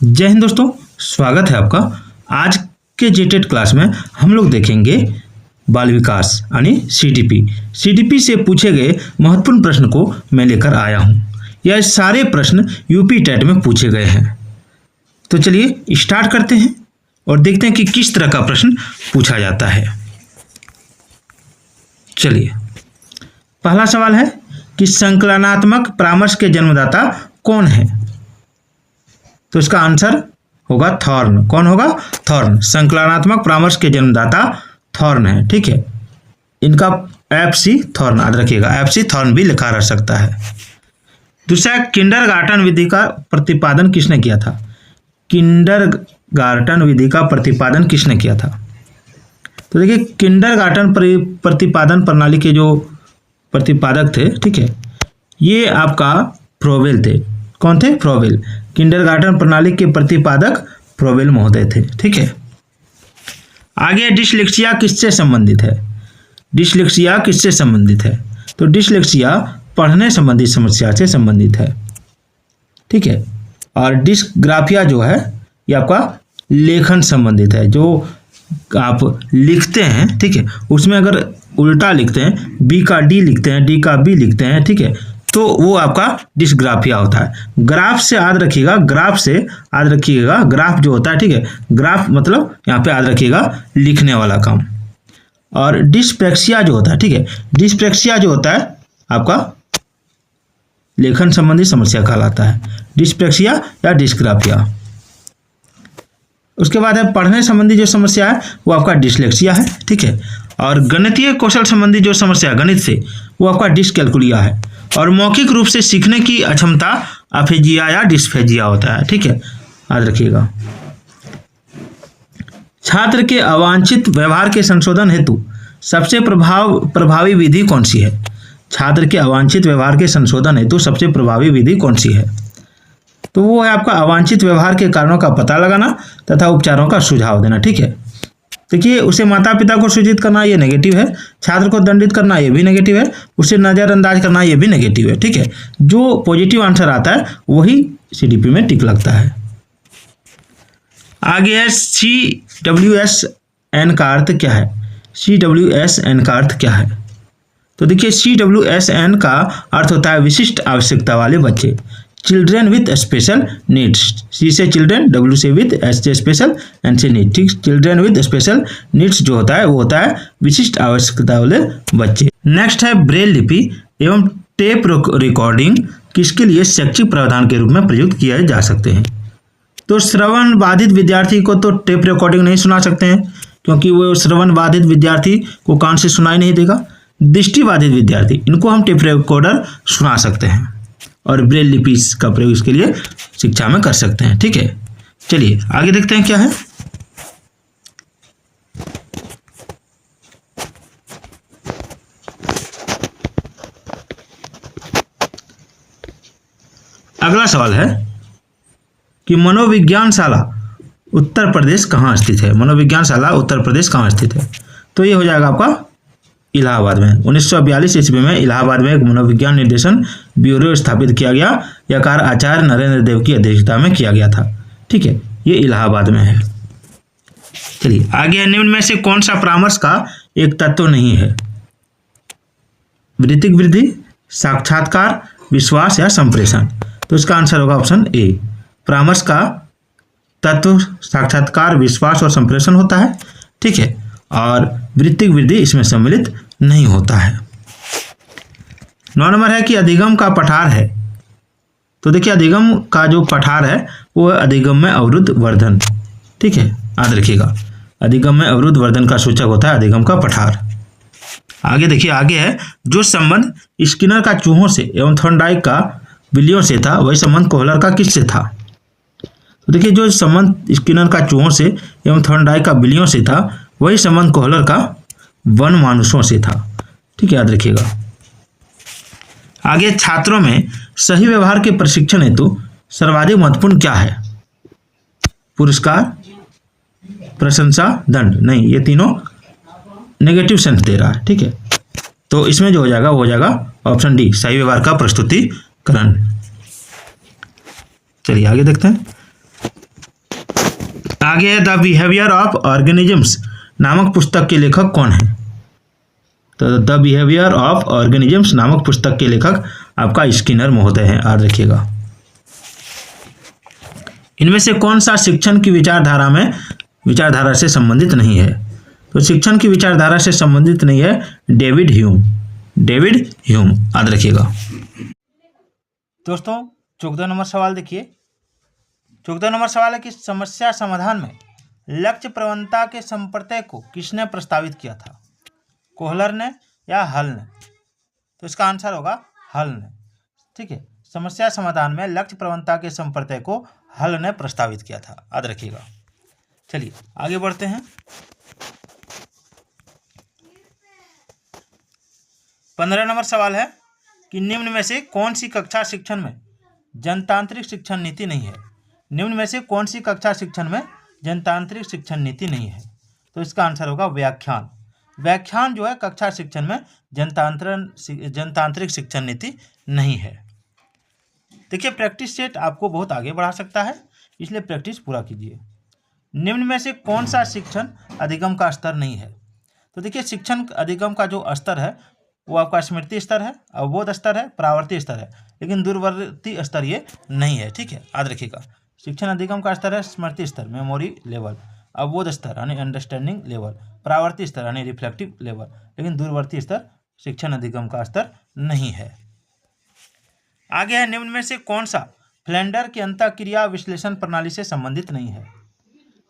जय हिंद दोस्तों, स्वागत है आपका। आज के जेटेड क्लास में हम लोग देखेंगे बाल विकास यानी सीडीपी से पूछे गए महत्वपूर्ण प्रश्न को मैं लेकर आया हूं। यह सारे प्रश्न यूपी टेट में पूछे गए हैं। तो चलिए स्टार्ट करते हैं और देखते हैं कि किस तरह का प्रश्न पूछा जाता है। चलिए, पहला सवाल है कि संकलनात्मक परामर्श के जन्मदाता कौन है? तो इसका आंसर होगा थॉर्न। कौन होगा? थॉर्न। संकलनात्मक परामर्श के जन्मदाता थॉर्न है। ठीक है, इनका एफसी थॉर्न याद रखिएगा, एफसी थॉर्न भी लिखा रह सकता है। दूसरा, किंडरगार्टन विधि का प्रतिपादन किसने किया था? किंडरगार्टन विधि का प्रतिपादन किसने किया था? तो देखिए, किंडरगार्टन प्रतिपादन प्रणाली के जो प्रतिपादक थे, ठीक है, ये आपका फ्रोबेल थे। कौन थे? फ्रोबेल। किंडरगार्टन प्रणाली के प्रतिपादक फ्रोबेल महोदय थे। ठीक है, आगे डिसलेक्सिया किससे संबंधित है? डिसलेक्सिया किससे संबंधित है? तो डिसलेक्सिया पढ़ने संबंधी समस्या से संबंधित है। ठीक है, और डिस्ग्राफिया जो है ये आपका लेखन संबंधित है। जो आप लिखते हैं, ठीक है, उसमें अगर उल्टा लिखते हैं, बी का डी लिखते हैं, डी का बी लिखते हैं, ठीक है, तो वो आपका डिस्ग्राफिया होता है। ग्राफ से याद रखिएगा, ग्राफ से याद रखिएगा, ग्राफ जो होता है, ठीक है, ग्राफ मतलब यहाँ पे याद रखिएगा लिखने वाला काम। और डिस्प्रेक्सिया जो होता है, ठीक है, डिस्प्रेक्सिया जो होता है आपका लेखन संबंधी समस्या कहलाता है, डिस्प्रेक्सिया या डिस्ग्राफिया। उसके बाद है पढ़ने संबंधी जो समस्या है वो आपका डिसलेक्सिया है। ठीक है, और गणितीय कौशल संबंधी जो समस्या है गणित से, वो आपका डिसकैलकुलिया है। और मौखिक रूप से सीखने की अक्षमता अफेजिया या डिस्फेजिया होता है। ठीक है, याद रखिएगा। छात्र के अवांछित व्यवहार के संशोधन हेतु सबसे प्रभावी विधि कौन सी है? छात्र के अवांछित व्यवहार के संशोधन हेतु सबसे प्रभावी विधि कौन सी है? तो वो है आपका अवांछित व्यवहार के कारणों का पता लगाना तथा उपचारों का सुझाव देना। ठीक है, देखिए, उसे माता पिता को सूचित करना ये नेगेटिव है, छात्र को दंडित करना ये भी नेगेटिव है, उसे नज़रअंदाज करना ये भी नेगेटिव है। ठीक है, जो पॉजिटिव आंसर आता है वही सीडीपी में टिक लगता है। आगे है CWSN का अर्थ क्या है? CWSN का अर्थ क्या है? तो देखिए, CWSN का अर्थ होता है विशिष्ट आवश्यकता वाले बच्चे, चिल्ड्रेन विथ स्पेशल नीड्स। सी से चिल्ड्रेन, डब्ल्यू से विथ, एस से स्पेशल, एन से नीड। ठीक, चिल्ड्रेन विथ स्पेशल नीड्स जो होता है वो होता है विशिष्ट आवश्यकता वाले बच्चे। नेक्स्ट है ब्रेल लिपि एवं टेप रिकॉर्डिंग किसके लिए शैक्षिक प्रावधान के रूप में प्रयुक्त किए जा सकते हैं? तो श्रवण बाधित विद्यार्थी को तो टेप रिकॉर्डिंग नहीं सुना सकते हैं, क्योंकि वो श्रवण बाधित विद्यार्थी को कान से सुनाई नहीं देगा। दृष्टिबाधित विद्यार्थी, इनको हम टेप रिकॉर्डर सुना सकते हैं, और ब्रेल लिपि का प्रयोग इसके लिए शिक्षा में कर सकते हैं। ठीक है, चलिए आगे देखते हैं क्या है। अगला सवाल है कि मनोविज्ञान शाला उत्तर प्रदेश कहाँ स्थित है? मनोविज्ञान शाला उत्तर प्रदेश कहाँ स्थित है? तो ये हो जाएगा आपका इलाहाबाद में। 1942 ईस्वी में इलाहाबाद में एक मनोविज्ञान निर्देशन ब्यूरो स्थापित किया गया। यह कार्य आचार्य नरेंद्र देव की अध्यक्षता में किया गया था। ठीक है, ये इलाहाबाद में है। चलिए आगे, निम्न में से कौन सा परामर्श का एक तत्व नहीं है? वृत्तिक वृद्धि, साक्षात्कार, विश्वास या संप्रेषण। तो इसका आंसर होगा ऑप्शन ए। परामर्श का तत्व साक्षात्कार, विश्वास और संप्रेषण होता है। ठीक है, और वृत्तिक वृद्धि इसमें सम्मिलित नहीं होता है। 9 नंबर है कि अधिगम का पठार है। तो देखिए, अधिगम का जो पठार है वो है अधिगम में अवरुद्ध वर्धन। ठीक है, याद रखिएगा, अधिगम में अवरुद्ध वर्धन का सूचक होता है अधिगम का पठार। आगे देखिए, आगे है जो संबंध स्किनर का चूहों से एवं थॉर्नडाइक का बिल्लियों से था वही संबंध कोहलर का किससे था? तो देखिए, जो संबंध स्किनर का चूहों से एवं थॉर्नडाइक का बिल्लियों से था वही संबंध कोहलर का वन मानुषों से था। ठीक है, याद रखिएगा। आगे, छात्रों में सही व्यवहार के प्रशिक्षण हेतु सर्वाधिक महत्वपूर्ण क्या है? पुरस्कार, प्रशंसा, दंड? नहीं, ये तीनों नेगेटिव सेंस दे रहा है। ठीक है, तो इसमें जो हो जाएगा वो हो जाएगा ऑप्शन डी, सही व्यवहार का प्रस्तुतिकरण। चलिए आगे देखते हैं। आगे है द बिहेवियर ऑफ ऑर्गेनिजम्स नामक पुस्तक के लेखक कौन है? तो द बिहेवियर ऑफ ऑर्गेनिजम्स नामक पुस्तक के लेखक आपका स्किनर महोदय हैं, याद रखिएगा। इनमें से कौन सा शिक्षण की विचारधारा से संबंधित नहीं है? तो शिक्षण की विचारधारा से संबंधित नहीं है डेविड ह्यूम, याद रखिएगा। दोस्तों 14 नंबर सवाल देखिए। 14 नंबर सवाल है कि समस्या समाधान में लक्ष्य प्रवणता के संप्रत्यय को किसने प्रस्तावित किया था? कोहलर ने या हल ने? तो इसका आंसर होगा हल ने। ठीक है, समस्या समाधान में लक्ष्य प्रवणता के संप्रत्यय को हल ने प्रस्तावित किया था, याद रखिएगा। चलिए आगे बढ़ते हैं। 15 नंबर सवाल है कि निम्न में से कौन सी कक्षा शिक्षण में जनतांत्रिक शिक्षण नीति नहीं है? निम्न में से कौन सी कक्षा शिक्षण में जनतांत्रिक शिक्षण नीति नहीं है? तो इसका आंसर होगा व्याख्यान। व्याख्यान जो है कक्षा शिक्षण में जनतांत्रिक शिक्षण नीति नहीं है। देखिए प्रैक्टिस सेट आपको बहुत आगे बढ़ा सकता है, इसलिए प्रैक्टिस पूरा कीजिए। निम्न में से कौन सा शिक्षण अधिगम का स्तर नहीं है? तो देखिए शिक्षण अधिगम का जो स्तर है वो आपका स्मृति स्तर है, अवबोध स्तर है, परावर्ती स्तर है, लेकिन दूरवर्ती स्तर ये नहीं है। ठीक है, याद रखिएगा। शिक्षण अधिगम का स्तर है स्मृति स्तर, मेमोरी लेवल, अवबोध स्तर यानी अंडरस्टैंडिंग लेवल, परावर्ती स्तर यानी रिफ्लेक्टिव लेवल, लेकिन दूरवर्ती स्तर शिक्षण अधिगम का स्तर नहीं है। आगे है निम्न में से कौन सा फ्लेंडर की अंतःक्रिया विश्लेषण प्रणाली से संबंधित नहीं है?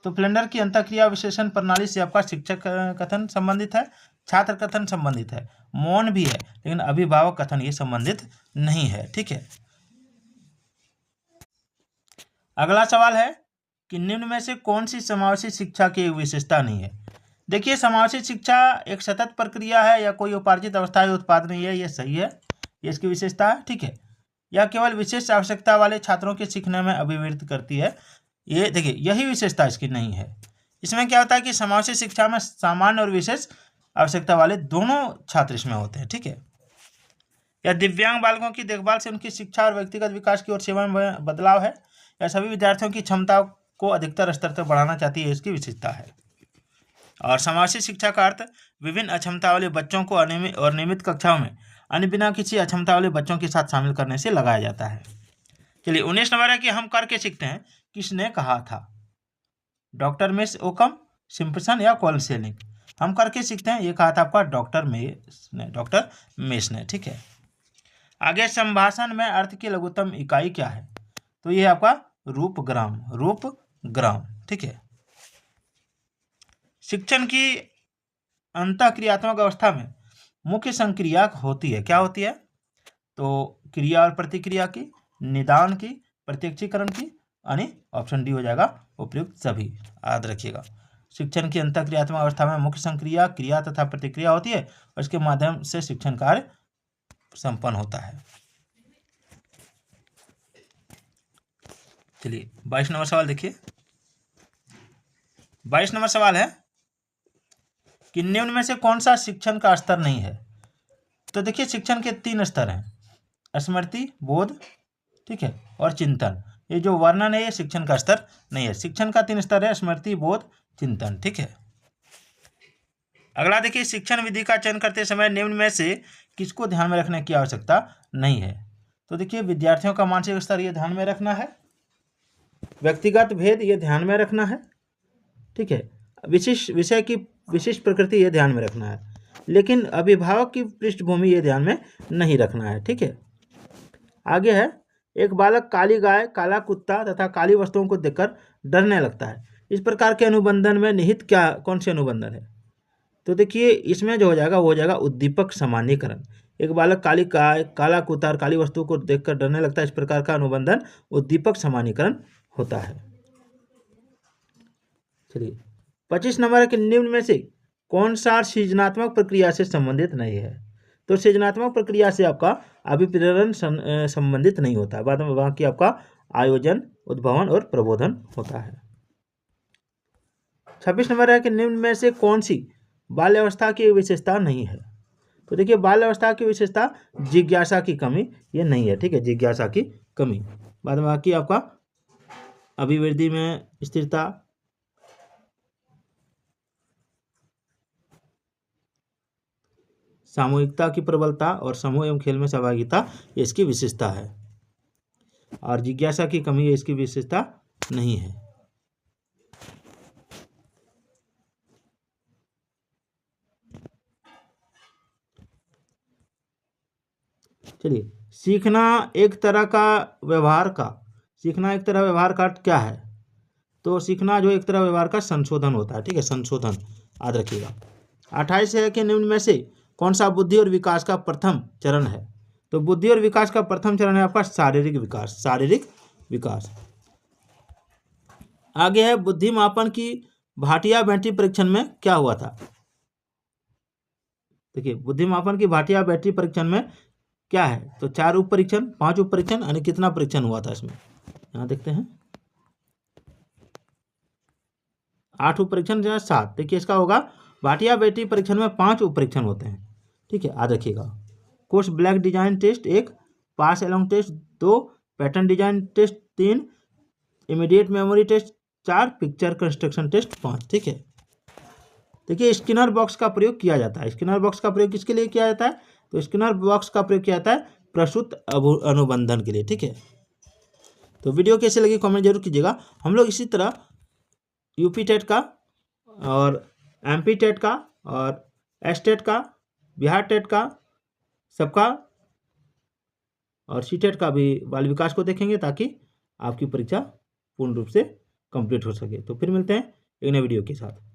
तो फ्लेंडर की अंतःक्रिया विश्लेषण प्रणाली से आपका शिक्षक कथन संबंधित है, छात्र कथन संबंधित है, मौन भी है, लेकिन अभिभावक कथन ये संबंधित नहीं है। ठीक है, अगला सवाल है कि निम्न में से कौन सी समावेशी शिक्षा की विशेषता नहीं है? देखिए समावेशी शिक्षा एक सतत प्रक्रिया है या कोई उपार्जित अवस्था या उत्पाद नहीं है, ये सही है, ये इसकी विशेषता है। ठीक है, यह केवल विशेष आवश्यकता वाले छात्रों के सीखने में अभिवृद्धि करती है, ये देखिए यही विशेषता इसकी नहीं है। इसमें क्या होता है कि समावेशी शिक्षा में सामान्य और विशेष आवश्यकता वाले दोनों छात्र इसमें होते हैं। ठीक है, या दिव्यांग बालकों की देखभाल से उनकी शिक्षा और व्यक्तिगत विकास की ओर सेवा में बदलाव है, या सभी विद्यार्थियों की क्षमता को अधिकतर स्तर तक बढ़ाना चाहती है, इसकी विशेषता है। और समावेशी शिक्षा का अर्थ विभिन्न अक्षमता वाले बच्चों को नियमित कक्षाओं में अन्य बिना किसी अक्षमता वाले बच्चों के साथ शामिल करने से लगाया जाता है। चलिए 19 नंबर है कि हम करके सीखते हैं किसने कहा था? डॉक्टर मिस ओकम, सिम्पसन या कॉल्सेलिंग? हम करके सीखते हैं ये कहा था आपका डॉक्टर मेस ने। ठीक है, आगे संभाषण में अर्थ की लघुत्तम इकाई क्या है? तो ये है आपका रूपग्राम। ठीक है, शिक्षण की अंतःक्रियात्मक अवस्था में मुख्य संक्रिया होती है, क्या होती है? तो क्रिया और प्रतिक्रिया की, निदान की, प्रत्यक्षीकरण की, यानी ऑप्शन डी हो जाएगा उपयुक्त सभी, याद रखिएगा। शिक्षण की अंतःक्रियात्मक अवस्था में मुख्य संक्रिया, क्रिया तथा प्रतिक्रिया होती है और इसके माध्यम से शिक्षण कार्य संपन्न होता है। चलिए 22 नंबर सवाल देखिए। 22 नंबर सवाल है कि निम्न में से कौन सा शिक्षण का स्तर नहीं है? तो देखिए शिक्षण के 3 स्तर हैं, स्मृति, बोध, ठीक है, और चिंतन। ये जो वर्णन है ये शिक्षण का स्तर नहीं है। शिक्षण का 3 स्तर है, स्मृति, बोध, चिंतन। ठीक है, अगला देखिए शिक्षण विधि का चयन करते समय निम्न में से किसको ध्यान में रखने की आवश्यकता नहीं है? तो देखिए विद्यार्थियों का मानसिक स्तर ये ध्यान में रखना है, व्यक्तिगत भेद ये ध्यान में रखना है, ठीक है, विषय की विशिष्ट प्रकृति ये ध्यान में रखना है, लेकिन अभिभावक की पृष्ठभूमि ये ध्यान में नहीं रखना है। ठीक है, आगे है एक बालक काली गाय, काला कुत्ता तथा काली वस्तुओं को देखकर डरने लगता है। इस प्रकार के अनुबंधन में निहित कौन से अनुबंधन है? तो देखिए इसमें जो हो जाएगा वो हो जाएगा उद्दीपक सामान्यीकरण। एक बालक काली गाय, काला कुत्ता और काली वस्तु को देखकर डरने लगता है, इस प्रकार का अनुबंधन उद्दीपक सामान्यीकरण होता है। चलिए 25 नंबर है कि निम्न में से कौन सा सृजनात्मक प्रक्रिया से संबंधित नहीं है? तो सृजनात्मक प्रक्रिया से आपका अभिप्रेरण संबंधित नहीं होता है, बाद में वहाँ की आपका आयोजन, उद्भावन और प्रबोधन होता है। 26 नंबर है कि निम्न में से कौन सी बाल्यावस्था की विशेषता नहीं है? तो देखिए बाल्यावस्था की विशेषता जिज्ञासा की कमी ये नहीं है। ठीक है, जिज्ञासा की कमी, बाद में बाकी आपका अभिवृद्धि में स्थिरता, सामूहिकता की प्रबलता और समूह एवं खेल में सहभागिता ये इसकी विशेषता है, और जिज्ञासा की कमी ये इसकी विशेषता नहीं है। चलिए, सीखना एक तरह व्यवहार का क्या है? तो सीखना जो एक तरह व्यवहार का संशोधन होता है, ठीक है, संशोधन याद रखिएगा। 28 है कि निम्न में से कौन सा बुद्धि और विकास का प्रथम चरण है? तो बुद्धि और विकास का प्रथम चरण है आपका शारीरिक विकास। आगे है बुद्धिमापन की भाटिया-बैटरी परीक्षण में क्या हुआ था? देखिए, बुद्धिमापन की भाटिया-बैटरी परीक्षण में क्या है? तो 4 उप परीक्षण, 5 उप परीक्षण, यानी कितना परीक्षण हुआ था इसमें? यहाँ देखते हैं 8 उप परीक्षण या 7। देखिए, इसका होगा भाटिया-बैटरी परीक्षण में 5 उप परीक्षण होते हैं, ठीक है, याद रखिएगा। Kohs block design test 1, pass along test 2, pattern design test 3, immediate memory test 4, picture construction test 5, ठीक है। देखिए, स्किनर बॉक्स का प्रयोग किया जाता है। स्किनर बॉक्स का प्रयोग किसके लिए किया जाता है? तो स्किनर बॉक्स का प्रयोग किया जाता है प्रसूत अनुबंधन के लिए, ठीक है। तो वीडियो कैसे लगी कमेंट जरूर कीजिएगा। हम लोग इसी तरह यूपी टेट का और एमपी टेट का और एस टेट का, बिहार टेट का, सबका और सी टेट का भी बाल विकास को देखेंगे, ताकि आपकी परीक्षा पूर्ण रूप से कंप्लीट हो सके। तो फिर मिलते हैं एक नए वीडियो के साथ।